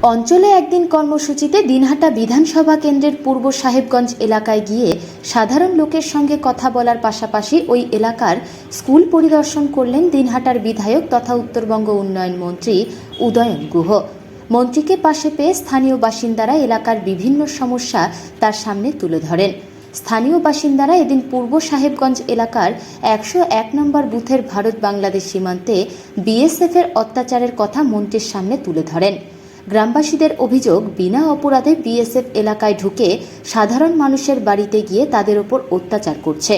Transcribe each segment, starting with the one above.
অঞ্চলে একদিন কর্মসূচিতে দিনহাটা বিধানসভা কেন্দ্রের পূর্ব সাহেবগঞ্জ এলাকায় গিয়ে সাধারণ লোকের সঙ্গে কথা বলার পাশাপাশি ওই এলাকার স্কুল পরিদর্শন করলেন দিনহাটার বিধায়ক তথা উত্তরবঙ্গ উন্নয়ন মন্ত্রী উদয়ন গুহ। মন্ত্রীকে পাশে পেয়ে স্থানীয় বাসিন্দারা এলাকার বিভিন্ন সমস্যা তার সামনে তুলে ধরেন। স্থানীয় বাসিন্দারা এদিন পূর্ব সাহেবগঞ্জ এলাকার 101 নম্বর বুথের ভারত বাংলাদেশ সীমান্তে বিএসএফের অত্যাচারের কথা মন্ত্রীর সামনে তুলে ধরেন। গ্রামবাসীদের অভিযোগ, বিনা অপরাধে বিএসএফ এলাকায় ঢুকে সাধারণ মানুষের বাড়িতে গিয়ে তাদের উপর অত্যাচার করছে।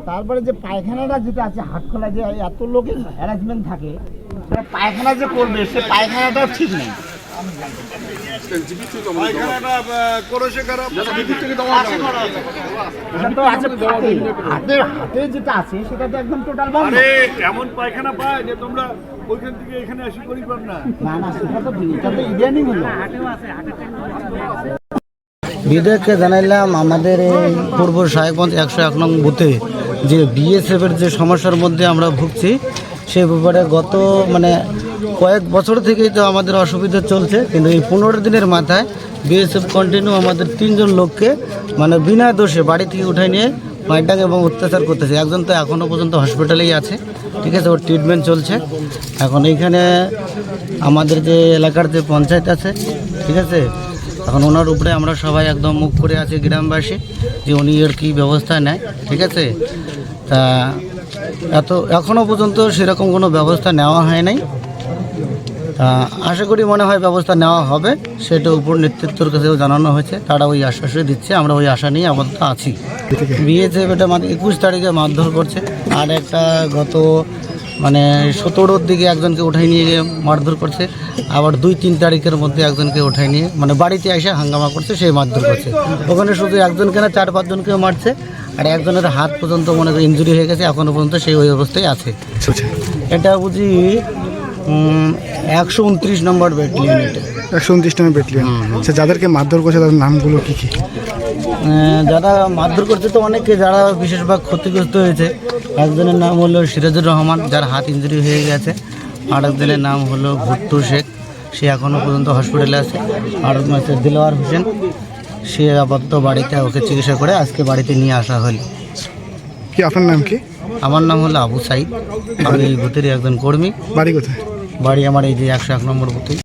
তারপরে যে পায়খানাটা যেটা আছে হাটখোলা, যে এত লোকের অ্যারেঞ্জমেন্ট থাকে, সেটা পায়খানা যে করবে সে পায়খানাটাও ঠিক নেই। হাতে যেটা আছে সেটা তো একদম টোটাল বন্ধ। এমন পায়খানা পায় যে তোমরা ওইখান থেকে এখানে আসি করি পার না। না সেটা তো ইদানিং হলো। বিধায়ককে জানাইলাম আমাদের এই পূর্ব সাহেবগঞ্জ 101 নং বুথে যে বিএসএফের যে সমস্যার মধ্যে আমরা ভুগছি সে ব্যাপারে গত কয়েক বছর থেকেই তো আমাদের অসুবিধা চলছে, কিন্তু এই 15 দিনের মাথায় বিএসএফ কন্টিনিউ আমাদের 3 জন লোককে বিনা দোষে বাড়ি থেকে উঠাই নিয়ে মাইডাং এবং অত্যাচার করতেছে। একজন তো এখনও পর্যন্ত হসপিটালেই আছে, ঠিক আছে, ওর ট্রিটমেন্ট চলছে। এখন এইখানে আমাদের যে এলাকার যে পঞ্চায়েত আছে, ঠিক আছে, এখন ওনার উপরে আমরা সবাই একদম মুখ করে আছি গ্রামবাসী যে উনি এর কী ব্যবস্থা নেয়, ঠিক আছে। তা এখনও পর্যন্ত সেরকম কোনো ব্যবস্থা নেওয়া হয় নাই। তা আশা করি মনে হয় ব্যবস্থা নেওয়া হবে, সেটা উপর নেতৃত্বের কাছেও জানানো হয়েছে, তারা ওই আশ্বাসই দিচ্ছে, আমরা ওই আশা নিয়ে আপাতত আছি। বিএসএফ এটা 21 তারিখে মারধর করছে, আর একটা গত 17-র দিকে একজনকে উঠাই নিয়ে গিয়ে মারধর করছে, আবার 2-3 তারিখের মধ্যে একজনকে উঠাই নিয়ে বাড়িতে এসে হাঙ্গামা করছে, সেই মারধর করছে। ওখানে শুধু একজনকে না 4-5 জনকে মারছে, আর একজনের হাত পর্যন্ত ইনজুরি হয়ে গেছে, এখনও পর্যন্ত সেই ওই অবস্থায় আছে। এটা বুঝি 129 নম্বর ব্যাটালিয়ন। এটা 129 নম্বর ব্যাটালিয়ন। আচ্ছা, যাদেরকে মারধর করছে তাদের নামগুলো কী কী? যারা মারধর করছে তো অনেকে, যারা বিশেষভাবে ক্ষতিগ্রস্ত হয়েছে, একজনের নাম হলো সিরাজুর রহমান, যার হাত ইনজুরি হয়ে গেছে। আর একজনের নাম হলো ভুট্টু শেখ, সে এখনও পর্যন্ত হসপিটালে আছে। আর দিলওয়ার হোসেন, সে আপাতত বাড়িতে, ওকে চিকিৎসা করে আজকে বাড়িতে নিয়ে আসা হলো। কি আপনার নাম কি? আমার নাম হলো আবু সাইদ, আমি এই বুথেরই একজন কর্মী। বাড়ি কোথায়? বাড়ি আমার এই যে 101 নম্বর বুথে।